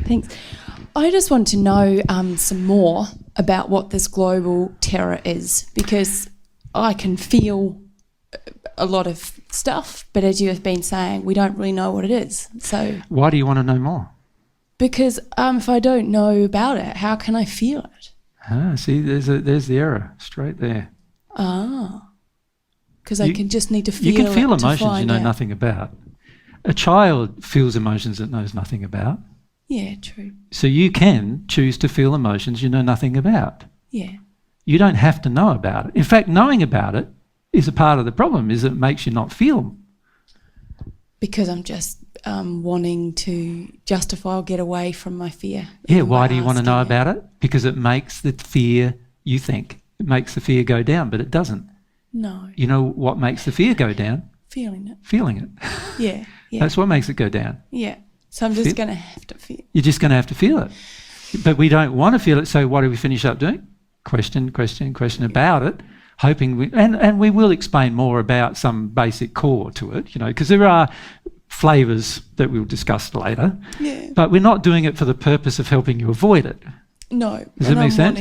Thanks. I just want to know some more about what this global terror is, because I can feel a lot of stuff, but as you have been saying, we don't really know what it is. So why do you want to know more? Because if I don't know about it, how can I feel it? See, there's the error straight there. Because I can just need to feel. You can feel emotions you know out. nothing about. A child feels emotions it knows nothing about. Yeah, true. So you can choose to feel emotions you know nothing about. Yeah. You don't have to know about it. In fact, knowing about it is a part of the problem, is it makes you not feel them. Because I'm just wanting to justify or get away from my fear. Yeah, why do you want to know about it? Because it makes the fear, you think, it makes the fear go down, but it doesn't. No. You know what makes the fear go down? Feeling it. Feeling it. Yeah. That's what makes it go down. Yeah. So I'm just going to have to feel. You're just going to have to feel it. But we don't want to feel it, so what do we finish up doing? Question about it, hoping and we will explain more about some basic core to it, because there are flavours that we'll discuss later. Yeah. But we're not doing it for the purpose of helping you avoid it. No. Does that make sense?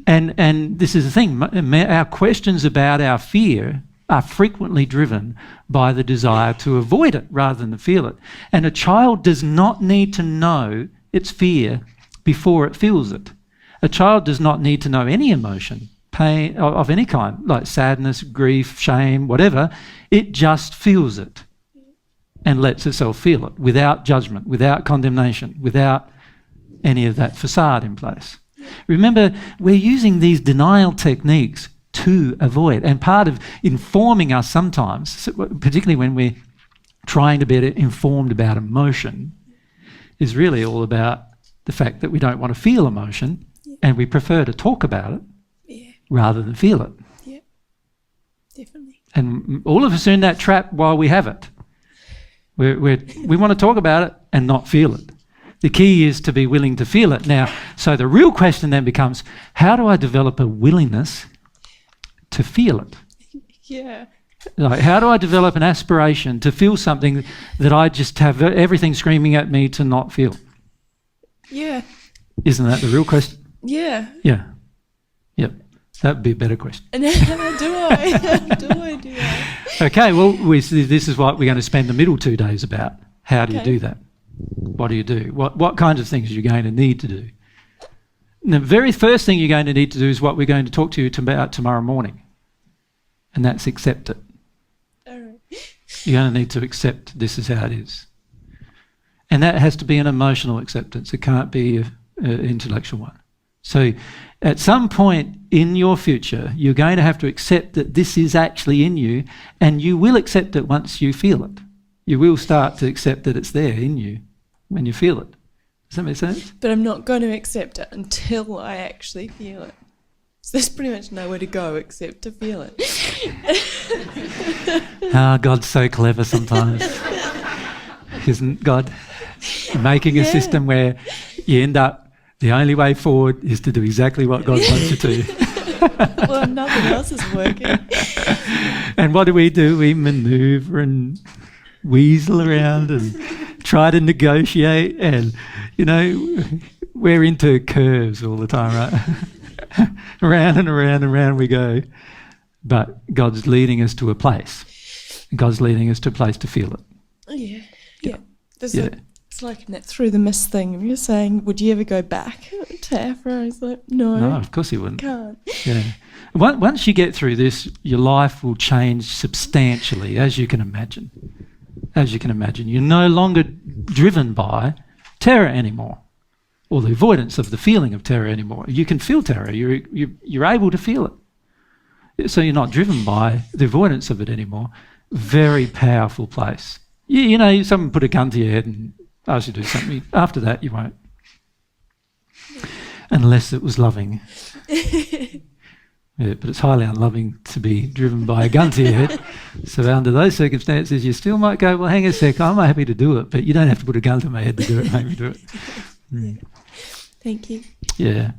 And this is the thing, our questions about our fear are frequently driven by the desire to avoid it rather than to feel it. And a child does not need to know its fear before it feels it. A child does not need to know any emotion, pain of any kind, like sadness, grief, shame, whatever. It just feels it and lets itself feel it without judgment, without condemnation, without any of that facade in place. Remember, we're using these denial techniques to avoid, and part of informing us sometimes, particularly when we're trying to be informed about emotion, is really all about the fact that we don't want to feel emotion and we prefer to talk about it rather than feel it. Yeah, definitely. And all of us are in that trap while we have it. We want to talk about it and not feel it. The key is to be willing to feel it. Now, so the real question then becomes, how do I develop a willingness to feel it? Yeah. Like, how do I develop an aspiration to feel something that I just have everything screaming at me to not feel? Yeah. Isn't that the real question? Yeah. Yeah. Yep. That would be a better question. Do I? Okay, well, this is what we're going to spend the middle 2 days about. How do you do that? What do you do? What kinds of things are you going to need to do? And the very first thing you're going to need to do is what we're going to talk to you about tomorrow morning. And that's accept it. All right. You're going to need to accept this is how it is. And that has to be an emotional acceptance. It can't be an intellectual one. So at some point in your future, you're going to have to accept that this is actually in you, and you will accept it once you feel it. You will start to accept that it's there in you when you feel it. Does that make sense? But I'm not going to accept it until I actually feel it. So there's pretty much nowhere to go except to feel it. God's so clever sometimes. Isn't God? Making a system where you end up, the only way forward is to do exactly what God wants you to. Well, nothing else is working. And what do? We manoeuvre and weasel around and try to negotiate, and we're into curves all the time, right? Around and around and around we go. But God's leading us to a place. God's leading us to a place to feel it. Yeah. It's like that through the mist thing. You're saying, would you ever go back to Afro? I was like, no. No, of course you wouldn't. Can't. Yeah. Once you get through this, your life will change substantially, as you can imagine. As you can imagine. You're no longer driven by terror anymore, or the avoidance of the feeling of terror anymore. You can feel terror. You're able to feel it. So you're not driven by the avoidance of it anymore. Very powerful place. Someone put a gun to your head and asked you to do something. After that, you won't. Unless it was loving. Yeah, but it's highly unloving to be driven by a gun to your head. So under those circumstances, you still might go, well, hang a sec, I'm happy to do it, but you don't have to put a gun to my head to do it, make me do it. Thank you. Yeah.